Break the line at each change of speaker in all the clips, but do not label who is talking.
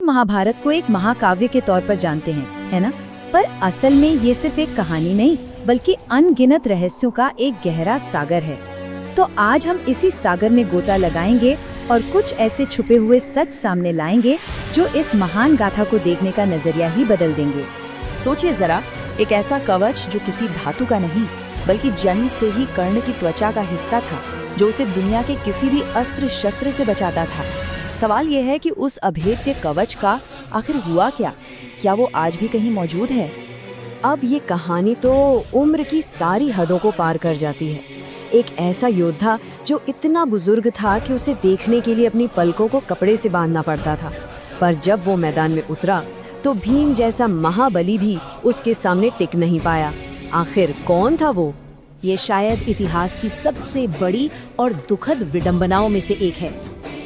महाभारत को एक महाकाव्य के तौर पर जानते हैं, है ना? पर असल में ये सिर्फ एक कहानी नहीं, बल्कि अनगिनत रहस्यों का एक गहरा सागर है। तो आज हम इसी सागर में गोता लगाएंगे और कुछ ऐसे छुपे हुए सच सामने लाएंगे जो इस महान गाथा को देखने का नजरिया ही बदल देंगे।
सोचिए जरा, एक ऐसा कवच जो किसी धातु का नहीं बल्कि जन्म से ही कर्ण की त्वचा का हिस्सा था, जो उसे दुनिया के किसी भी अस्त्र शस्त्र से बचाता था। सवाल यह है कि उस अभेद्य कवच का आखिर हुआ क्या वो आज भी कहीं मौजूद है? अब ये कहानी तो उम्र की सारी हदों को पार कर जाती है। एक ऐसा योद्धा जो इतना बुजुर्ग था कि उसे देखने के लिए अपनी पलकों को कपड़े से बांधना पड़ता था, पर जब वो मैदान में उतरा तो भीम जैसा महाबली भी उसके सामने टिक नहीं पाया। आखिर कौन था वो?
ये शायद इतिहास की सबसे बड़ी और दुखद विडंबनाओं में से एक है।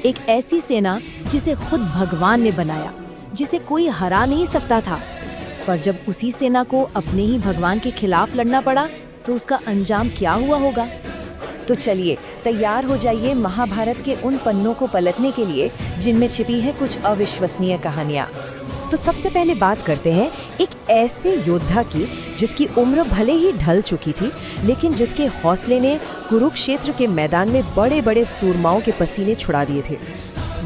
एक ऐसी सेना जिसे खुद भगवान ने बनाया, जिसे कोई हरा नहीं सकता था, पर जब उसी सेना को अपने ही भगवान के खिलाफ लड़ना पड़ा तो उसका अंजाम क्या हुआ होगा? तो चलिए तैयार हो जाइए महाभारत के उन पन्नों को पलटने के लिए जिनमें छिपी है कुछ अविश्वसनीय कहानियाँ। तो सबसे पहले बात करते हैं एक ऐसे योद्धा की जिसकी उम्र भले ही ढल चुकी थी, लेकिन जिसके हौसले ने कुरुक्षेत्र के मैदान में बड़े बड़े सूरमाओं के पसीने छुड़ा दिए थे।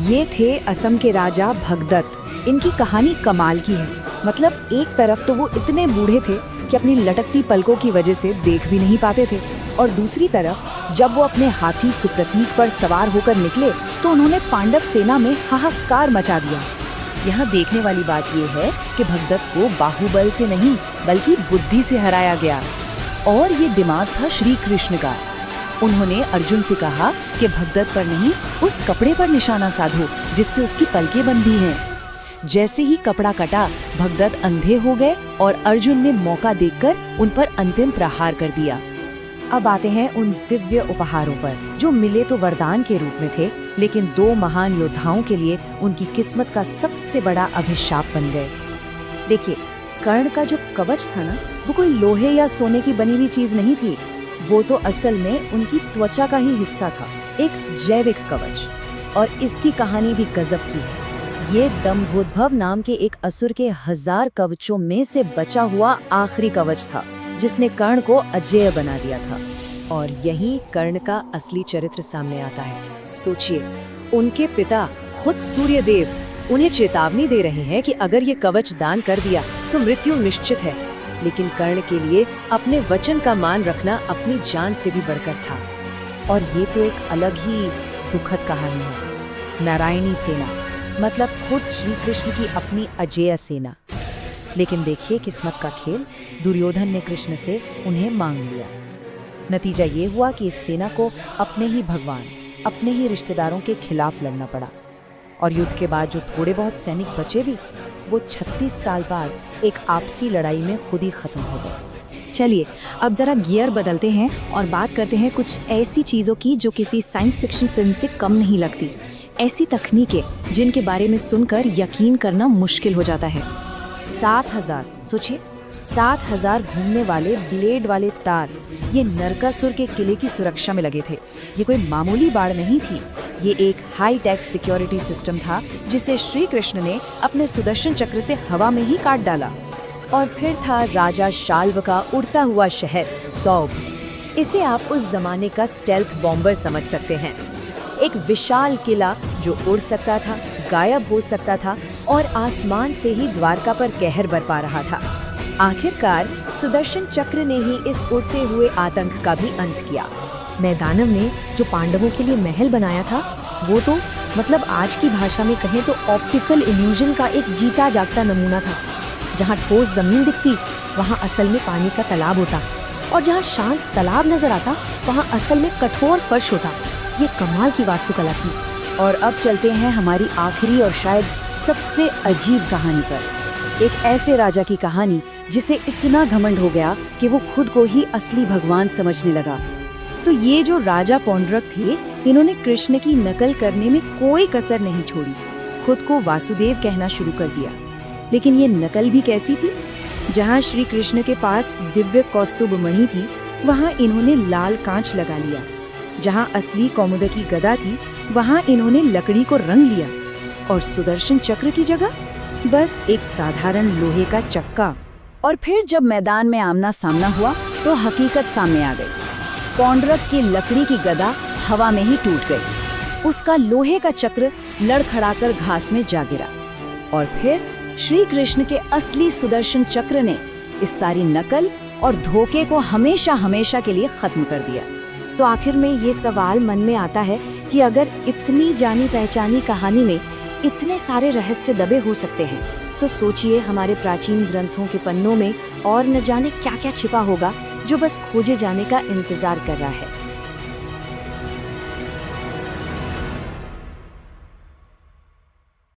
ये थे असम के राजा भगदत्त। इनकी कहानी कमाल की है। मतलब एक तरफ तो वो इतने बूढ़े थे कि अपनी लटकती पलकों की वजह से देख भी नहीं पाते थे, और दूसरी तरफ जब वो अपने हाथी सुप्रतीक पर सवार होकर निकले तो उन्होंने पांडव सेना में हाहाकार मचा दिया। यहाँ देखने वाली बात ये है कि भगदत्त को बाहुबल से नहीं बल्कि बुद्धि से हराया गया, और ये दिमाग था श्री कृष्ण का। उन्होंने अर्जुन से कहा कि भगदत्त पर नहीं, उस कपड़े पर निशाना साधो जिससे उसकी पलकें बंधी हैं। जैसे ही कपड़ा कटा, भगदत्त अंधे हो गए और अर्जुन ने मौका देखकर उन पर अंतिम प्रहार कर दिया। अब आते हैं उन दिव्य उपहारों पर जो मिले तो वरदान के रूप में थे, लेकिन दो महान योद्धाओं के लिए उनकी किस्मत का सबसे बड़ा अभिशाप बन गए। देखिए, कर्ण का जो कवच था ना, वो कोई लोहे या सोने की बनी हुई चीज नहीं थी। वो तो असल में उनकी त्वचा का ही हिस्सा था, एक जैविक कवच। और इसकी कहानी भी गजब की है। ये दंभोद्भव नाम के एक असुर के 1000 कवचों में से बचा हुआ आखिरी कवच था, जिसने कर्ण को अजेय बना दिया था। और यही कर्ण का असली चरित्र सामने आता है। सोचिए, उनके पिता खुद सूर्यदेव उन्हें चेतावनी दे रहे हैं कि अगर ये कवच दान कर दिया तो मृत्यु निश्चित है, लेकिन कर्ण के लिए अपने वचन का मान रखना अपनी जान से भी बढ़कर था। और ये तो एक अलग ही दुखद कहानी है। नारायणी सेना, मतलब खुद श्री कृष्ण की अपनी अजेय सेना। लेकिन देखिए किस्मत का खेल, दुर्योधन ने कृष्ण से उन्हें मांग लिया। नतीजा ये हुआ कि इस सेना को अपने ही भगवान, अपने ही रिश्तेदारों के खिलाफ लड़ना पड़ा। और युद्ध के बाद जो थोड़े बहुत सैनिक बचे भी, वो 36 साल बाद एक आपसी लड़ाई में खुद ही खत्म हो गए। चलिए अब जरा गियर बदलते हैं और बात करते हैं कुछ ऐसी चीज़ों की जो किसी साइंस फिक्शन फिल्म से कम नहीं लगती। ऐसी तकनीकें जिनके बारे में सुनकर यकीन करना मुश्किल हो जाता है। 7000, सोचिए, 7000 घूमने वाले ब्लेड वाले तार ये नरकासुर के किले की सुरक्षा में लगे थे। ये कोई मामूली बाड़ नहीं थी, ये एक हाई टेक सिक्योरिटी सिस्टम था जिसे श्री कृष्ण ने अपने सुदर्शन चक्र से हवा में ही काट डाला। और फिर था राजा शाल्व का उड़ता हुआ शहर सौभ। इसे आप उस जमाने का स्टेल्थ बॉम्बर समझ सकते हैं। एक विशाल किला जो उड़ सकता था, गायब हो सकता था और आसमान से ही द्वारका पर कहर बरपा रहा था। आखिरकार सुदर्शन चक्र ने ही इस उड़ते हुए आतंक का भी अंत किया। मैदानव ने जो पांडवों के लिए महल बनाया था, वो तो मतलब आज की भाषा में कहें तो ऑप्टिकल इल्यूजन का एक जीता जागता नमूना था। जहाँ ठोस जमीन दिखती, वहाँ असल में पानी का तालाब होता, और जहाँ शांत तालाब नजर आता, वहाँ असल में कठोर फर्श होता। ये कमाल की वास्तुकला थी। और अब चलते हैं हमारी आखिरी और शायद सबसे अजीब कहानी पर। एक ऐसे राजा की कहानी जिसे इतना घमंड हो गया कि वो खुद को ही असली भगवान समझने लगा। तो ये जो राजा पौंड्रक थे, इन्होंने कृष्ण की नकल करने में कोई कसर नहीं छोड़ी। खुद को वासुदेव कहना शुरू कर दिया। लेकिन ये नकल भी कैसी थी? जहाँ श्री कृष्ण के पास दिव्य कौस्तुभ मणि थी, वहाँ इन्होंने लाल कांच लगा लिया। जहाँ असली कौमुदकी गदा थी, वहाँ इन्होंने लकड़ी को रंग लिया।
और सुदर्शन चक्र की जगह बस एक साधारण लोहे का चक्का। और फिर जब मैदान में आमना सामना हुआ तो हकीकत सामने आ गई। पौंड्रक की लकड़ी की गदा हवा में ही टूट गई। उसका लोहे का चक्र लड़खड़ाकर घास में जा गिरा। और फिर श्री कृष्ण के असली सुदर्शन चक्र ने इस सारी नकल और धोखे को हमेशा हमेशा के लिए खत्म कर दिया।
तो आखिर में ये सवाल मन में आता है कि अगर इतनी जानी पहचानी कहानी में इतने सारे रहस्य दबे हो सकते हैं, तो सोचिए हमारे प्राचीन ग्रंथों के पन्नों में और न जाने क्या क्या छिपा होगा जो बस खोजे जाने का इंतजार कर रहा है।